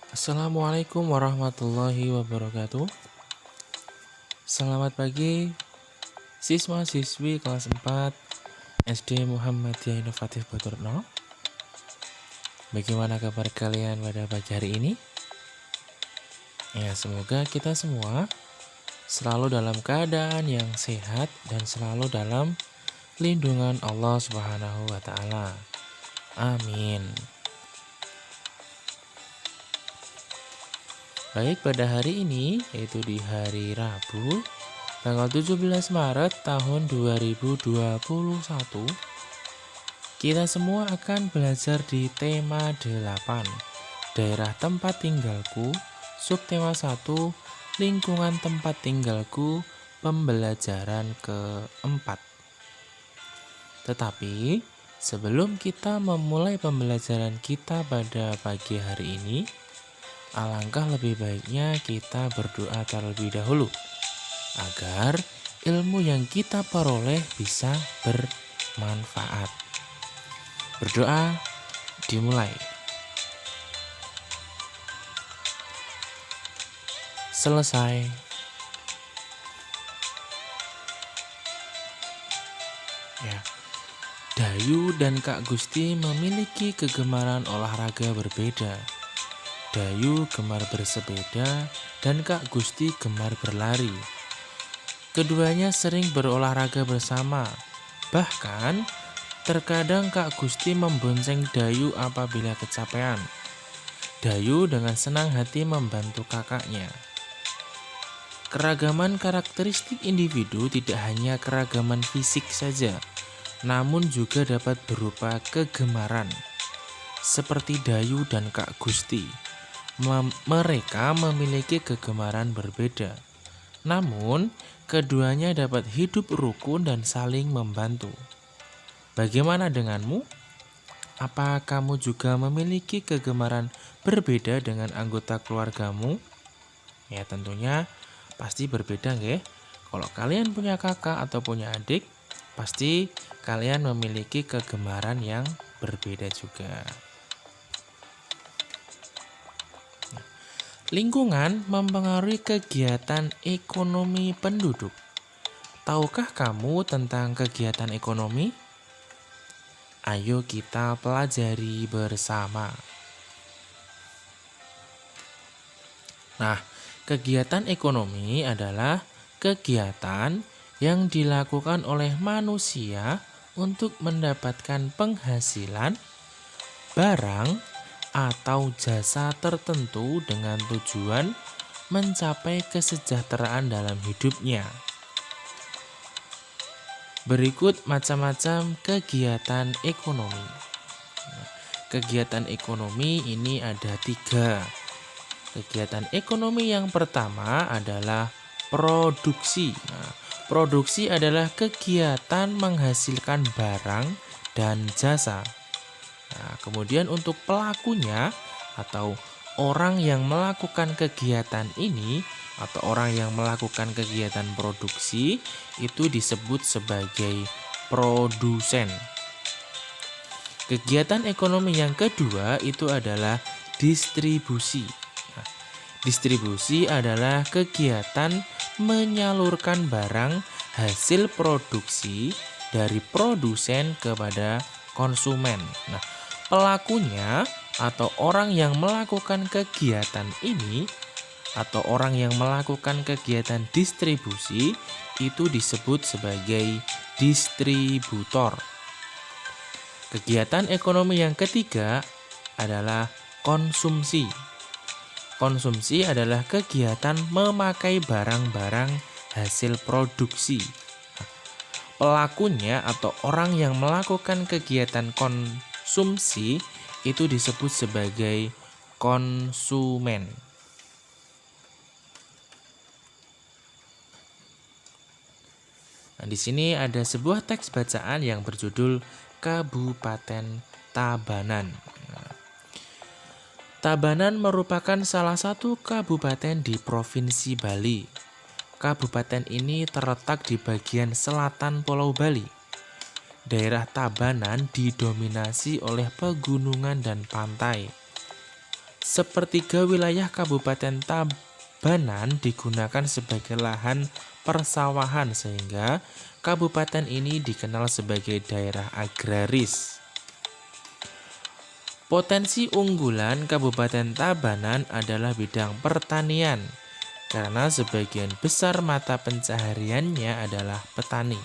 Assalamualaikum warahmatullahi wabarakatuh. Selamat pagi siswa-siswi kelas 4 SD Muhammadiyah Inovatif Boturno. Bagaimana kabar kalian pada pagi hari ini? Ya, semoga kita semua selalu dalam keadaan yang sehat dan selalu dalam lindungan Allah Subhanahu wa taala. Amin. Baik, pada hari ini, yaitu di hari Rabu, tanggal 17 Maret tahun 2021, kita semua akan belajar di tema 8, daerah tempat tinggalku, subtema 1, lingkungan tempat tinggalku, pembelajaran keempat. Tetapi, sebelum kita memulai pembelajaran kita pada pagi hari ini, alangkah lebih baiknya kita berdoa terlebih dahulu agar ilmu yang kita peroleh bisa bermanfaat. Berdoa dimulai. Selesai. Ya. Dayu dan Kak Gusti memiliki kegemaran olahraga berbeda. Dayu gemar bersepeda dan Kak Gusti gemar berlari. Keduanya sering berolahraga bersama. Bahkan, terkadang Kak Gusti membonceng Dayu apabila kecapean. Dayu dengan senang hati membantu kakaknya. Keragaman karakteristik individu tidak hanya keragaman fisik saja, namun juga dapat berupa kegemaran. Seperti Dayu dan Kak Gusti, mereka memiliki kegemaran berbeda. Namun, keduanya dapat hidup rukun dan saling membantu. Bagaimana denganmu? Apa kamu juga memiliki kegemaran berbeda dengan anggota keluargamu? Ya, tentunya pasti berbeda, nggih. Kalau kalian punya kakak atau punya adik, pasti kalian memiliki kegemaran yang berbeda juga. Lingkungan mempengaruhi kegiatan ekonomi penduduk. Tahukah kamu tentang kegiatan ekonomi? Ayo kita pelajari bersama. Nah, kegiatan ekonomi adalah kegiatan yang dilakukan oleh manusia untuk mendapatkan penghasilan, barang, atau jasa tertentu dengan tujuan mencapai kesejahteraan dalam hidupnya. Berikut macam-macam kegiatan ekonomi. Kegiatan ekonomi ini ada 3. Kegiatan ekonomi yang pertama adalah produksi. Produksi adalah kegiatan menghasilkan barang dan jasa. Kemudian untuk pelakunya atau orang yang melakukan kegiatan ini atau orang yang melakukan kegiatan produksi itu disebut sebagai produsen. Kegiatan ekonomi yang kedua itu adalah distribusi. Distribusi adalah kegiatan menyalurkan barang hasil produksi dari produsen kepada konsumen. Pelakunya atau orang yang melakukan kegiatan ini atau orang yang melakukan kegiatan distribusi itu disebut sebagai distributor. Kegiatan ekonomi yang ketiga adalah konsumsi. Konsumsi adalah kegiatan memakai barang-barang hasil produksi. Pelakunya atau orang yang melakukan kegiatan konsumsi itu disebut sebagai konsumen. Nah, di sini ada sebuah teks bacaan yang berjudul Kabupaten Tabanan. Tabanan merupakan salah satu kabupaten di Provinsi Bali. Kabupaten ini terletak di bagian selatan Pulau Bali. Daerah Tabanan didominasi oleh pegunungan dan pantai. Sepertiga wilayah Kabupaten Tabanan digunakan sebagai lahan persawahan sehingga kabupaten ini dikenal sebagai daerah agraris. Potensi unggulan Kabupaten Tabanan adalah bidang pertanian, karena sebagian besar mata pencahariannya adalah petani.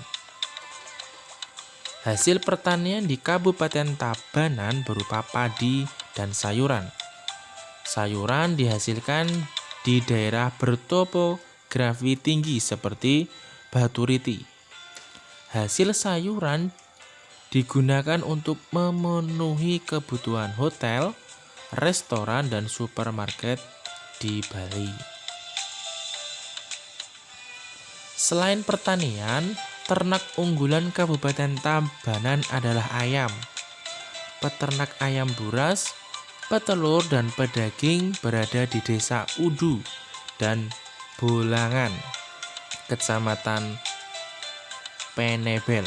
Hasil pertanian di Kabupaten Tabanan berupa padi dan sayuran. Sayuran dihasilkan di daerah bertopografi tinggi seperti Batu Riti. Hasil sayuran digunakan untuk memenuhi kebutuhan hotel, restoran, dan supermarket di Bali. Selain pertanian, ternak unggulan Kabupaten Tabanan adalah ayam. Peternak ayam buras, petelur, dan pedaging berada di Desa Udu dan Bolangan, Kecamatan Penebel.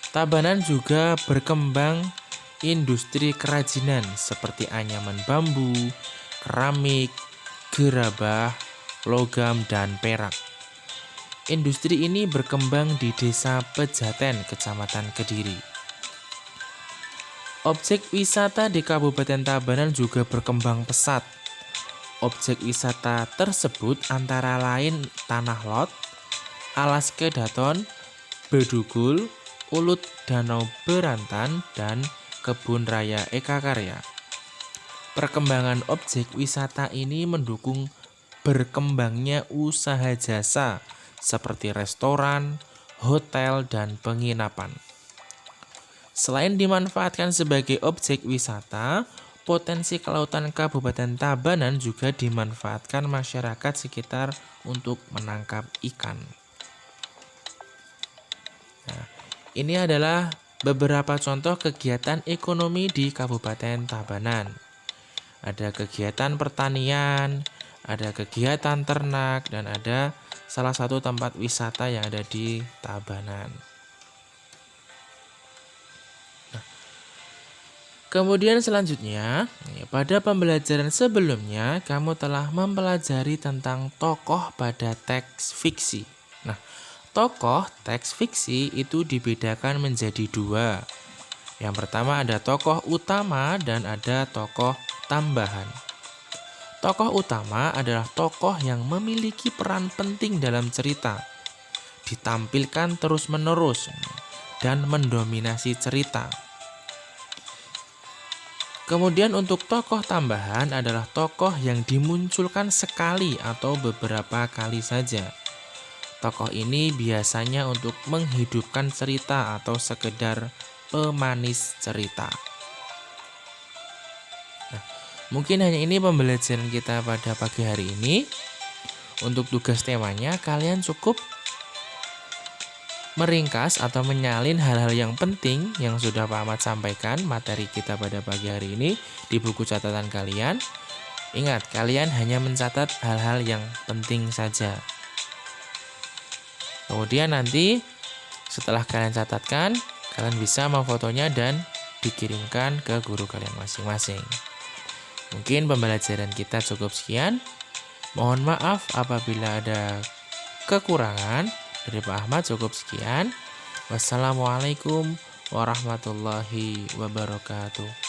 Tabanan juga berkembang industri kerajinan seperti anyaman bambu, keramik, gerabah, logam, dan perak. Industri ini berkembang di Desa Pejaten, Kecamatan Kediri. Objek wisata di Kabupaten Tabanan juga berkembang pesat. Objek wisata tersebut antara lain Tanah Lot, Alas Kedaton, Bedugul, Ulut Danau Berantan, dan Kebun Raya Eka Karya. Perkembangan objek wisata ini mendukung berkembangnya usaha jasa seperti restoran, hotel, dan penginapan. Selain dimanfaatkan sebagai objek wisata, potensi kelautan Kabupaten Tabanan juga dimanfaatkan masyarakat sekitar untuk menangkap ikan. Nah, ini adalah beberapa contoh kegiatan ekonomi di Kabupaten Tabanan. Ada kegiatan pertanian, ada kegiatan ternak, dan ada salah satu tempat wisata yang ada di Tabanan. Nah, kemudian selanjutnya, pada pembelajaran sebelumnya kamu telah mempelajari tentang tokoh pada teks fiksi. Nah, tokoh teks fiksi itu dibedakan menjadi dua. Yang pertama ada tokoh utama dan ada tokoh tambahan. Tokoh utama adalah tokoh yang memiliki peran penting dalam cerita, ditampilkan terus-menerus dan mendominasi cerita. Kemudian untuk tokoh tambahan adalah tokoh yang dimunculkan sekali atau beberapa kali saja. Tokoh ini biasanya untuk menghidupkan cerita atau sekedar pemanis cerita. Nah, mungkin hanya ini pembelajaran kita pada pagi hari ini. Untuk tugas temanya, kalian cukup meringkas atau menyalin hal-hal yang penting yang sudah Pak Ahmad sampaikan materi kita pada pagi hari ini di buku catatan kalian. Ingat, kalian hanya mencatat hal-hal yang penting saja. Kemudian nanti setelah kalian catatkan, kalian bisa memfotonya dan dikirimkan ke guru kalian masing-masing. Mungkin pembelajaran kita cukup sekian. Mohon maaf apabila ada kekurangan. Dari Pak Ahmad cukup sekian. Wassalamualaikum warahmatullahi wabarakatuh.